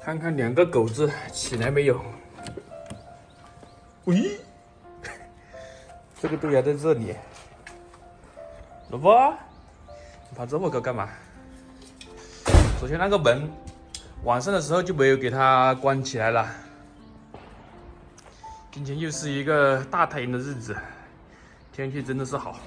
看看两个狗子起来没有？喂，这个豆芽在这里。老婆，你跑这么高干嘛？首先那个门晚上的时候就没有给它关起来了。今天又是一个大太阳的日子，天气真的是好。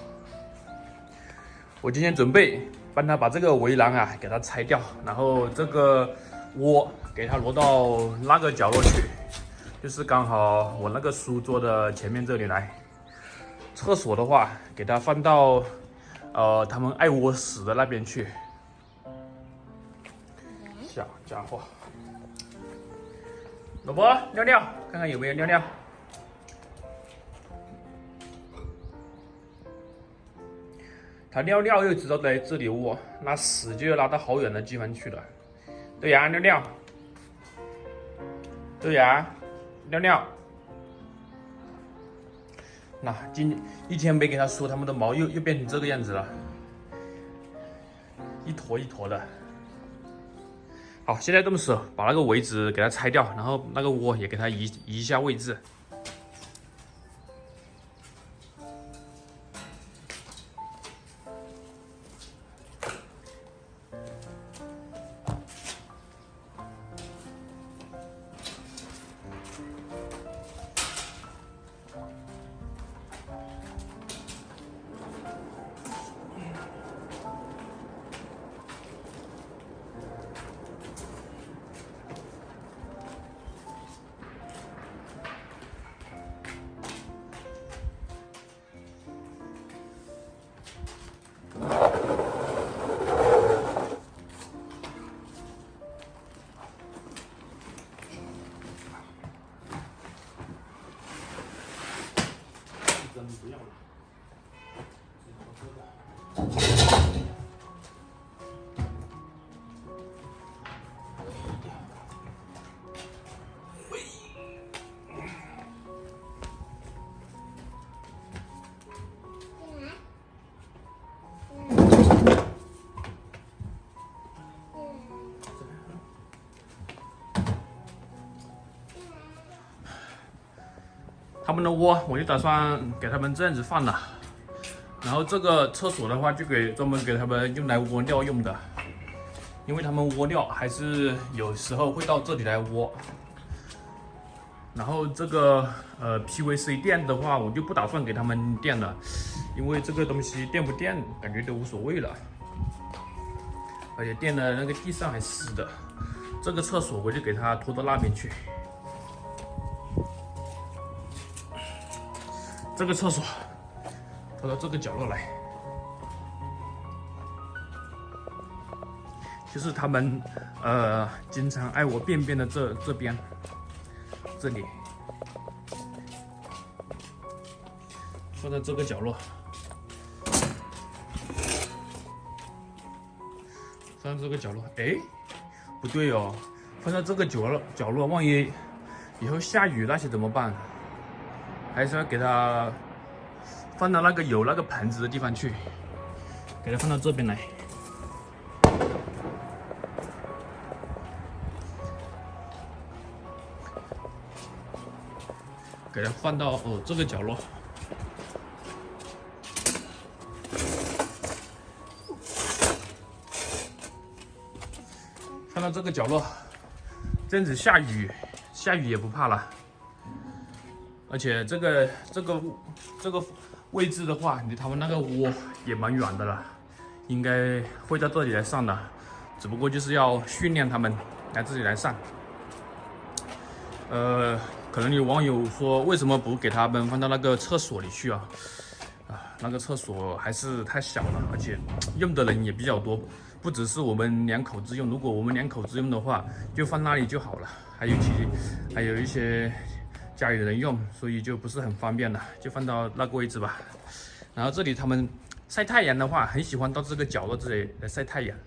我今天准备帮他把这个围栏啊给它拆掉，然后这个窝给它挪到那个角落去，就是刚好我那个书桌的前面这里来。厕所的话，给它放到他们爱窝死的那边去。小家伙，老婆尿尿，看看有没有尿尿。他尿尿又知道在这里窝，那屎就要拉到好远的地方去了。豆芽尿尿，豆芽尿尿。那今一天没给他梳，他们的毛又变成这个样子了，一坨一坨的。好，现在动手把那个围子给它拆掉，然后那个窝也给它移一下位置。不要了。他们的窝我就打算给他们这样子放了，然后这个厕所的话就专门给他们用来窝尿用的，因为他们窝尿还是有时候会到这里来窝。然后这个PVC 垫的话，我就不打算给他们垫了，因为这个东西垫不垫感觉都无所谓了，而且垫的那个地上还湿的。这个厕所我就给它拖到那边去。这个厕所拖到这个角落来，就是他们经常爱我便便的这边，这里放在这个角落，放在这个角落。哎，不对哦，放在这个角落，万一以后下雨那些怎么办？还是要给它放到那个有那个盆子的地方去，给它放到这边来。给它放到这个角落。放到这个角落，这样子下雨也不怕了。而且这个位置的话，离他们那个窝也蛮远的了，应该会到这里来上的，只不过就是要训练他们来这里来上。可能有网友说，为什么不给他们放到那个厕所里去啊？那个厕所还是太小了，而且用的人也比较多，不只是我们两口子用。如果我们两口子用的话，就放那里就好了。还有一些家里人用，所以就不是很方便了，就放到那个位置吧。然后这里他们晒太阳的话，很喜欢到这个角落这里来晒太阳。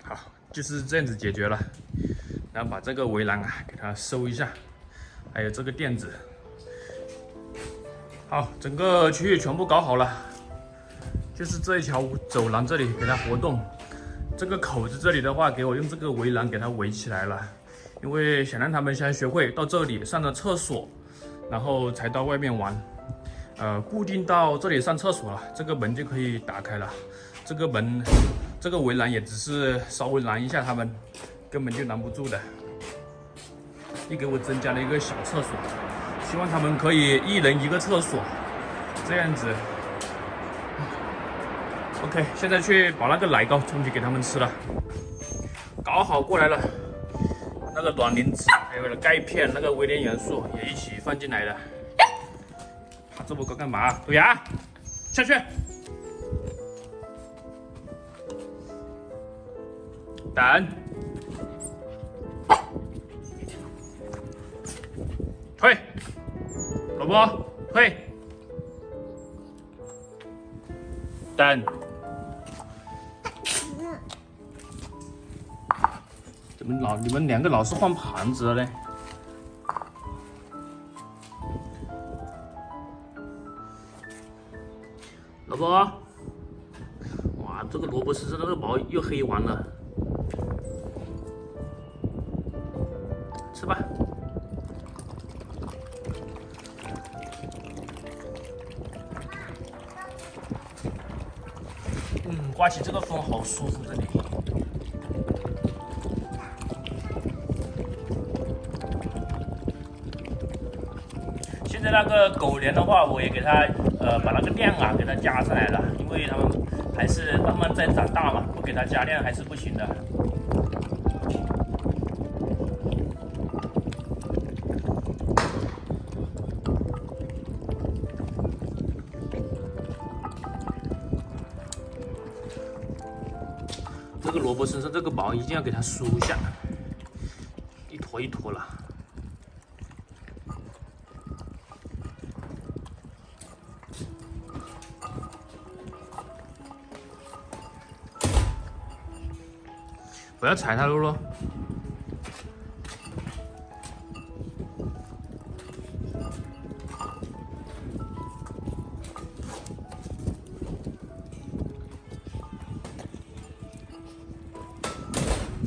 好，就是这样子解决了。然后把这个围栏啊给它收一下，还有这个垫子。好，整个区域全部搞好了，就是这一条走廊这里给它活动，这个口子这里的话，给我用这个围栏给它围起来了，因为想让他们先学会到这里上了厕所，然后才到外面玩。固定到这里上厕所了，这个门就可以打开了。这个门，这个围栏也只是稍微拦一下他们，根本就拦不住的。又给我增加了一个小厕所，希望他们可以一人一个厕所，这样子。OK， 现在去把那个奶糕冲去给他们吃了。搞好过来了，那个卵磷脂还有钙片，那个微量元素也一起放进来了。爬这么高干嘛？豆芽，下去。等。退。萝卜，退。等。怎么你们两个老是换盘子了嘞？萝卜，哇，这个萝卜身上那个毛又黑完了，吃吧。刮起这个风好舒服，这里。现在那个狗粮的话，我也给它把那个量啊给它加上来了，因为它们还是慢慢在长大嘛，不给它加量还是不行的。这个萝卜身上这个毛一定要给它梳一下，一坨一坨了。不要踩它，露露。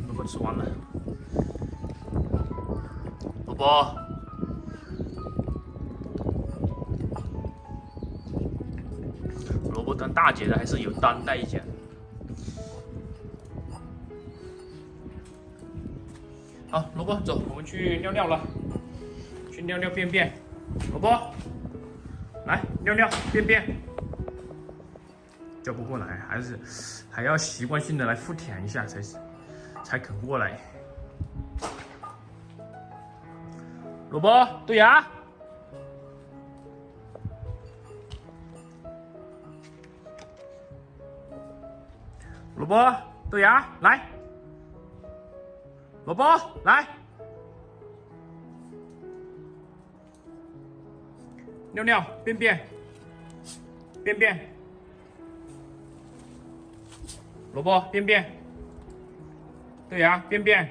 萝卜吃完了，萝卜，萝卜当大姐的还是有担待一点。好，萝卜走，我们去尿尿了，去尿尿便便。萝卜，来尿尿便便。叫不过来，还要习惯性的来腹舔一下才肯过来。萝卜，豆芽。萝卜，豆芽，来。萝卜，来，尿尿，便便，便便，萝卜，便便，豆芽，便便，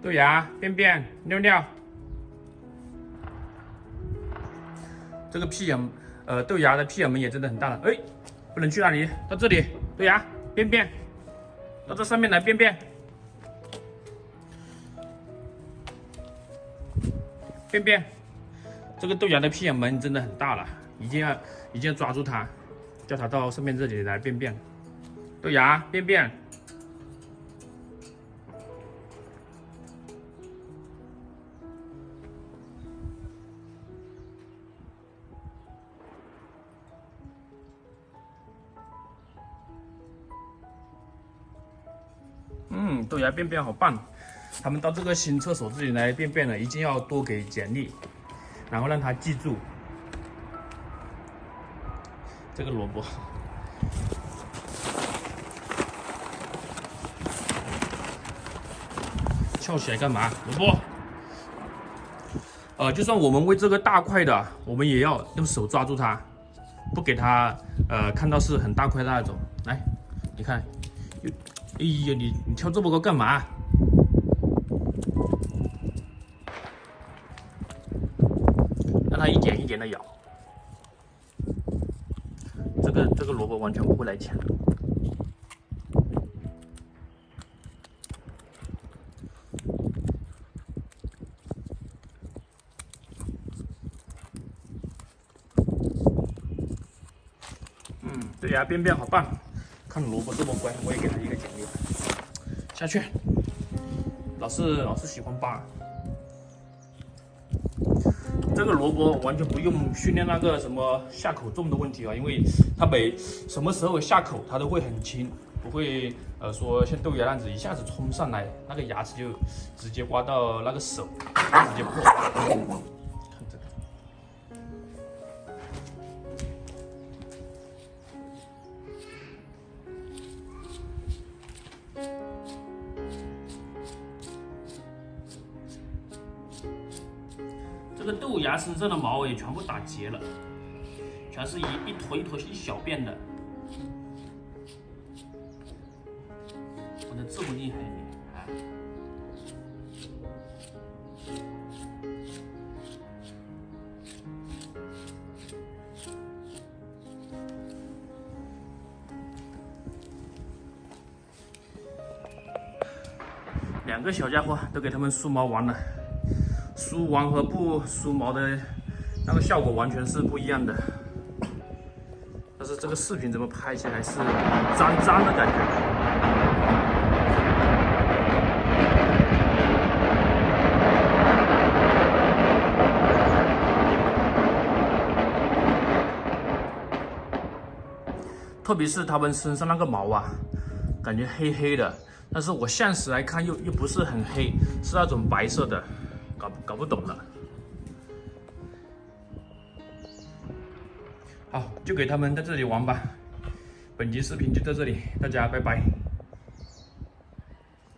豆芽，便便，尿尿。这个屁眼，豆芽的屁眼门也真的很大了，哎，不能去那里，到这里，豆芽，便便。到这上面来便便，便便。这个豆芽的屁眼门真的很大了，一定要抓住它，叫它到上面这里来便便。豆芽便便。豆芽便便好棒，他们到这个新厕所这里来便便了，一定要多给奖励，然后让他记住。这个萝卜，翘起来干嘛？萝卜，就算我们喂这个大块的，我们也要用手抓住它，不给它看到是很大块的那种。来，你看。哎呀，你跳这么高干嘛？让它一点一点的咬。这个萝卜完全不会来抢。对呀，便便好棒！看萝卜这么乖，我也给他一个奖励。下去，老是喜欢扒。这个萝卜完全不用训练那个什么下口重的问题啊，因为它每什么时候下口它都会很轻，不会说像豆芽那样子一下子冲上来，那个牙齿就直接刮到那个手，直接破。看这个。这个豆芽身上的毛也全部打结了，全是一坨一坨一小片的。我的这么厉害啊！两个小家伙都给他们梳毛完了。梳完和不梳毛的那个效果完全是不一样的，但是这个视频怎么拍起来是脏脏的感觉？特别是它们身上那个毛啊，感觉黑黑的，但是我现实来看又不是很黑，是那种白色的。搞不懂了。好，就给他们在这里玩吧。本期视频就到这里，大家拜拜。